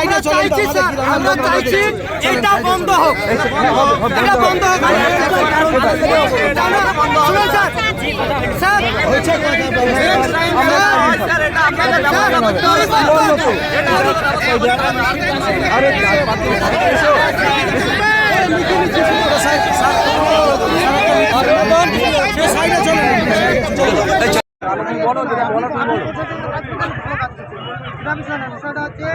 আমরা চাইছি স্যার, আমরা চাইছি এটা বন্ধ হোক, এটা বন্ধ হোক। শুনুন স্যার, স্যার বিষয়টা হচ্ছে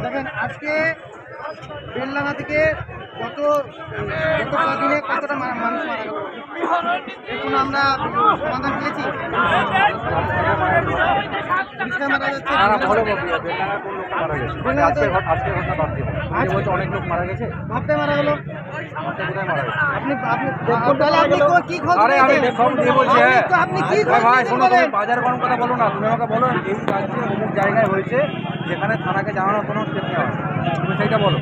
দেখেন, আজকে বেলডাঙ্গা থেকে গত কদিনে কতটা মানুষ মারা গেল, এখন আমরা সমাধান পেয়েছি। অনেক লোক মারা গেছে, ভাবতে মারা গেল। আপনি কি বাজার কোন কথা বলো না, তুমি আমাকে বলো এই কাজটি অমুক জায়গায় হয়েছে যেখানে থানাকে জানানোর কোনো স্টেপ নেওয়া, তুমি সেইটা বলো।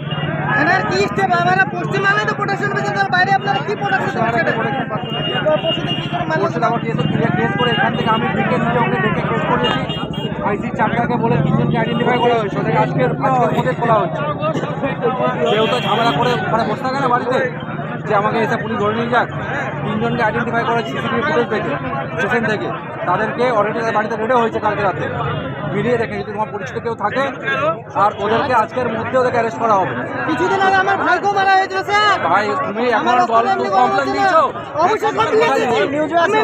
কি স্টেপ? আমরা পশ্চিমবাংলায় তো প্রোটেকশন পেয়েছেন, তার বাইরে আপনারা কি প্রোটেকশন কেস করে এখান থেকে আমি ডেকে নিজে ওকে ডেকে কেস করেছি। আইসি চাকরাকে বলে 3 জনকে আইডেন্টিফাই করা হয়েছে, ওদেরকে আজকের মধ্যে খোলা হচ্ছে। কেউ তো ঝামেলা করে ওখানে বসে থাকে না বাড়িতে যে আমাকে এসে পুলিশ ধরে নিয়ে যাক। 3 জনকে আইডেন্টিফাই করা সিসিটিভি ফুটেজ থেকে, স্টেশন থেকে, তাদেরকে অলরেডি তাদের বাড়িতে রেডি হয়েছে কালকে রাতে। মিলিয়ে দেখে যদি তোমার পরিচিত কেউ থাকে আর ওদেরকে আজকের মধ্যে ওদেরকে অ্যারেস্ট করা হবে। কিছুদিন আগে আমার ভাইকেও মারা হয়েছিল স্যার। ভাই তুমি এখন কমপ্লেন দিয়েছো? অবশ্যই কমপ্লেন দিয়েছি। আমি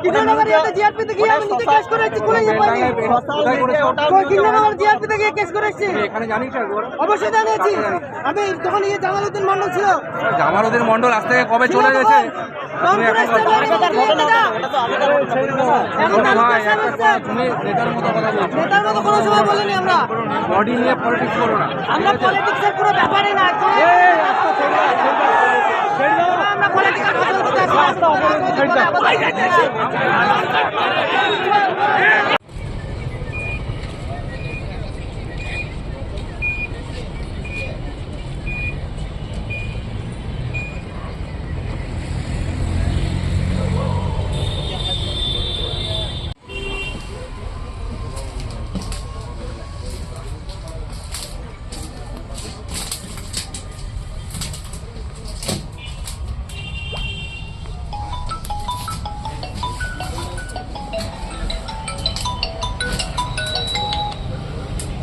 কিন্ননগর জিআরপি তে গিয়ে আমি নিজে কেস করেছি, কোথায় কিন্ননগর জিআরপি তে গিয়ে কেস করেছি। এখানে জানিস? অবশ্যই জানিয়েছি। আমি তখন জামালউদ্দিন মন্ডল ছিল। জামালউদ্দিন মন্ডল আজ থেকে কবে চলে গেছে? তুমি নেতার মতো কথা বলছো। নেতার মতো কোনো সময় বলিনি আমরা। বডি নিয়ে পলিটিক্স করো না। আমরা পলিটিক্সের কোনো ব্যাপারই না। আমরা পলিটিক্যাল কথা বলতে চাই।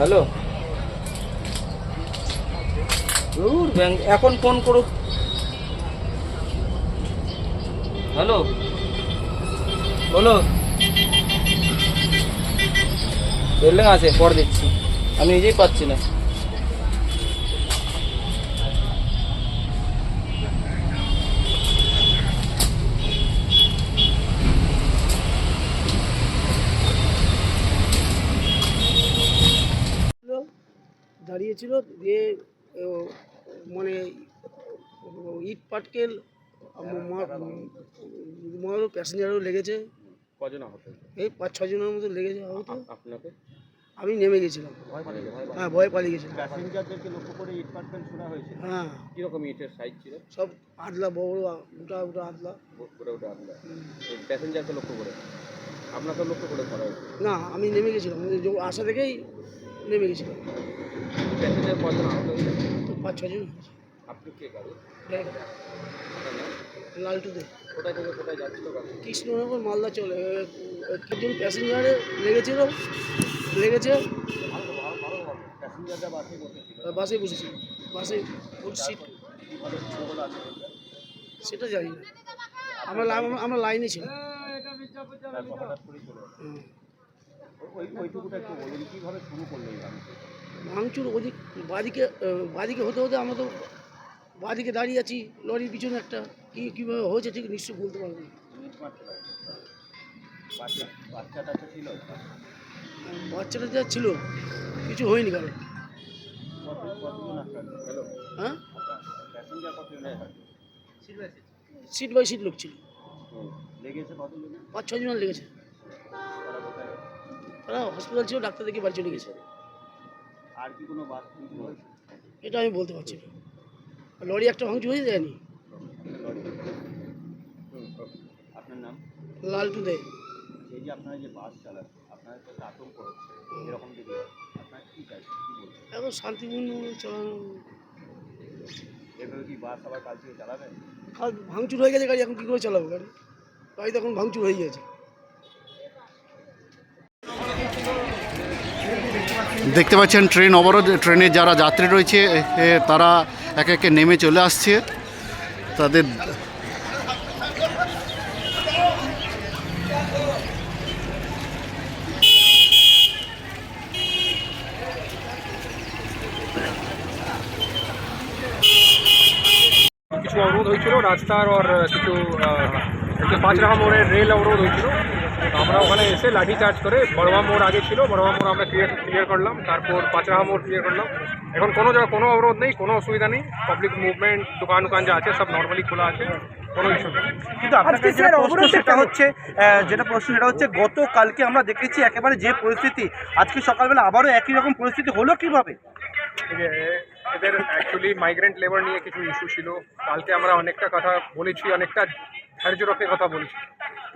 হ্যালো, ব্যাংক এখন ফোন করুক। হ্যালো, বলো। বিল্ডিং আছে, পর দিচ্ছি, আমি নিজেই পাচ্ছি না। দাঁড়িয়েছিল, দিয়ে মানে ইট পাটকেল প্যাসেঞ্জারও লেগেছে। কজন আহত? এই 5-6 জনের মতো লেগেছে আহত। আপনাকে? আমি নেমে গেছিলাম, হ্যাঁ ভয় পালিয়ে গেছিলাম। প্যাসেঞ্জারদেরকে লক্ষ্য করে ইট পাটকেল ছোড়া হয়েছে? হ্যাঁ। কিরকম ইটের সাইজ ছিল? সব আদলা, বড় গোটা গোটা আদলা। গোটা আদলা। প্যাসেঞ্জারকে লক্ষ্য করে? আপনাকে লক্ষ্য করে করা হয়েছে? না, আমি নেমে গেছিলাম, আশা থেকেই নেমে গেছিলাম। প্যাসেঞ্জার কজন আহত হয়েছে? 5-6 জন। আপনি কে গাড়ি? লালটু দে। কোথায় থেকে কোথায় যাচ্ছিল? কৃষ্ণনগর মালদা চলে। একজন প্যাসেঞ্জারে লেগেছে। প্যাসেঞ্জাররা বাসে বসেছিল? বাসে বসেছিল, বাসে ফুল সিট। সেটা জানি না, আমরা লাইনে ছিলাম। ওইটুকুটা একটু বলুন, কীভাবে শুরু করলেন? ভাঙচুর ওদিক বাদিকে হতে হতে আমরা তো বাদিকে দাঁড়িয়ে আছি, লরির পিছনে একটা কীভাবে হয়েছে ঠিক নিশ্চয় বলতে পারবো না। বাচ্চাটা যা ছিল কিছু হয়নি কারণ। হ্যাঁ, সিট বাই সিট লোক ছিল। 5-6 জন লেগেছে। তারা হসপিটাল ছিল, ডাক্তার দেখে বাড়ি চলে গেছে। আর কি কোনো বাস? এটা আমি বলতে পারছি না। লরি একটা ভাঙচুর হয়ে যায়নি। আপনার নাম? লালটু দে। এই যে আপনারা যে বাস চালান, আপনারা তো আতঙ্ক হচ্ছে এরকম যদি আপনার এখন শান্তিপূর্ণ চালানো। কাল ভাঙচুর হয়ে গেছে গাড়ি, এখন কী করে চালাবো গাড়ি? গাড়ি তো এখন ভাঙচুর হয়ে গেছে। দেখতে পাচ্ছেন ট্রেন অবরোধ, ট্রেনে যারা যাত্রী রয়েছে তারা একে একে নেমে চলে আসছে। তাদের কিছু অবরোধ হয়েছিল রাস্তার, আর কিছু একটা 5 রাহা মোড়ের রেল অবরোধ হয়েছিল। আমরা ওখানে এসে লাঠি চার্জ করে, বড়মা মোড় আগে ছিল, বড়মা মোড় আমরা ক্লিয়ার করলাম, তারপর 5 রাহা মোড় ক্লিয়ার করলাম। এখন কোনো জায়গায় কোনো অবরোধ নেই, কোনো অসুবিধা নেই, পাবলিক মুভমেন্ট, দোকান যা আছে সব নর্মালি খোলা আছে, কোনো ইস্যু নেই। কিন্তু আপনাদের যেটা প্রশ্ন সেটা হচ্ছে গতকালকে আমরা দেখেছি একেবারে যে পরিস্থিতি, আজকে সকালবেলা আবারও একই রকম পরিস্থিতি হলো কিভাবে? এদের অ্যাকচুয়ালি মাইগ্রেন্ট লেবার নিয়ে কিছু ইস্যু ছিল। কালকে আমরা অনেকটা কথা বলেছি, অনেকটা ধৈর্য রেখে কথা বলেছি,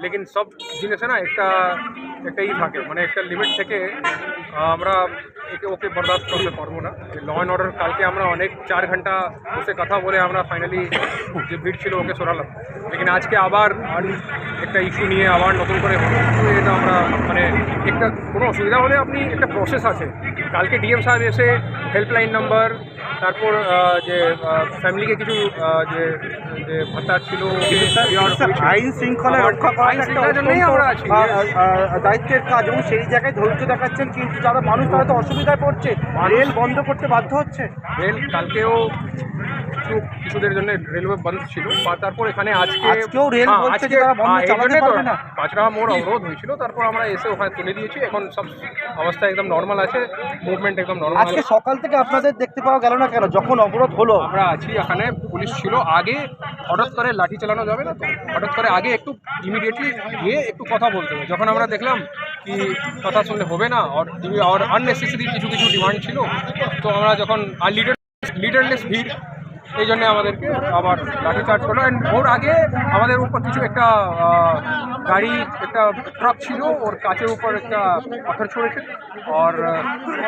লেকিন সব জিনিসে না একটাই থাকে, মানে একটা লিমিট থেকে আমরা ওকে বরদাস্ত করতে পারবো না। ল অ্যান্ড অর্ডার কালকে আমরা অনেক 4 ঘন্টা বসে কথা বলে আমরা ফাইনালি যে ভিড় ছিল ওকে সরালাম, লেকিন আজকে আবার একটা ইস্যু নিয়ে আবার নতুন করে এটা আমরা মানে একটা কোনো অসুবিধা হলে আপনি একটা প্রসেস আছে। কালকে ডিএম সাহেব এসে হেল্পলাইন নাম্বার, তারপর যে ফ্যামিলিকে কিছু যে যে ভাতা ছিল, আইন শৃঙ্খলা রক্ষা করার একটা দায়িত্বের কাজ, এবং সেই জায়গায় ধৈর্য দেখাচ্ছেন, কিন্তু যারা মানুষ তারা তো অসুবিধায় পড়ছে, রেল বন্ধ করতে বাধ্য হচ্ছে। রেল কালকেও কিছুদের জন্য রেলওয়ে বন্ধ ছিল, তারপর এখানে আজকেও রেল বলছে যে তারা বন্ধ চালাতে পারবে না। 5 রাহা মোড় অবরোধ হয়েছিল, তারপর আমরা এসে ওখানে তুলে দিয়েছি। এখন সব অবস্থা একদম নর্মাল আছে, মুভমেন্ট একদম নর্মাল আছে। আজকে সকাল থেকে আপনাদের দেখতে পাওয়া গেল না কেন যখন অবরোধ হলো? আমরা আছি, এখানে পুলিশ ছিল। আগে হঠাৎ করে লাঠি চালানো যাবে না, তো হঠাৎ করে আগে একটু ইমিডিয়েটলি গিয়ে একটু কথা বলতে হবে। যখন আমরা দেখলাম কি কথা শুনলে হবে না, আর আননেসেসারি কিছু ডিমান্ড ছিল, তো আমরা যখন লিডারলেস ভিড়, এই জন্যে আমাদেরকে আবার লাঠি চার্জ করলো। অ্যান্ড ওর আগে আমাদের উপর কিছু একটা গাড়ি, একটা ট্রাক ছিল, ওর কাচের উপর একটা পাথর ছড়েছে, আর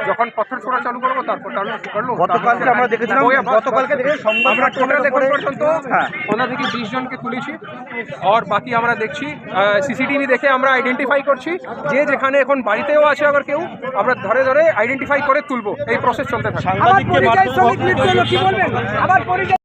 যখন পাথর ছোড়া চালু করবো তারপর করলো। গতকালকে আমরা দেখেছিলাম, গতকালকে দেখে আমরা টোটাল এখন পর্যন্ত 15 থেকে 20 জনকে তুলেছি, আর বাকি আমরা দেখছি সিসিটিভি দেখে আমরা আইডেন্টিফাই করছি, যে যেখানে এখন বাড়িতেও আছে আবার কেউ, আমরা ধরে আইডেন্টিফাই করে তুলবো। এই প্রসেস চলতে থাকে। সাংবাদিককে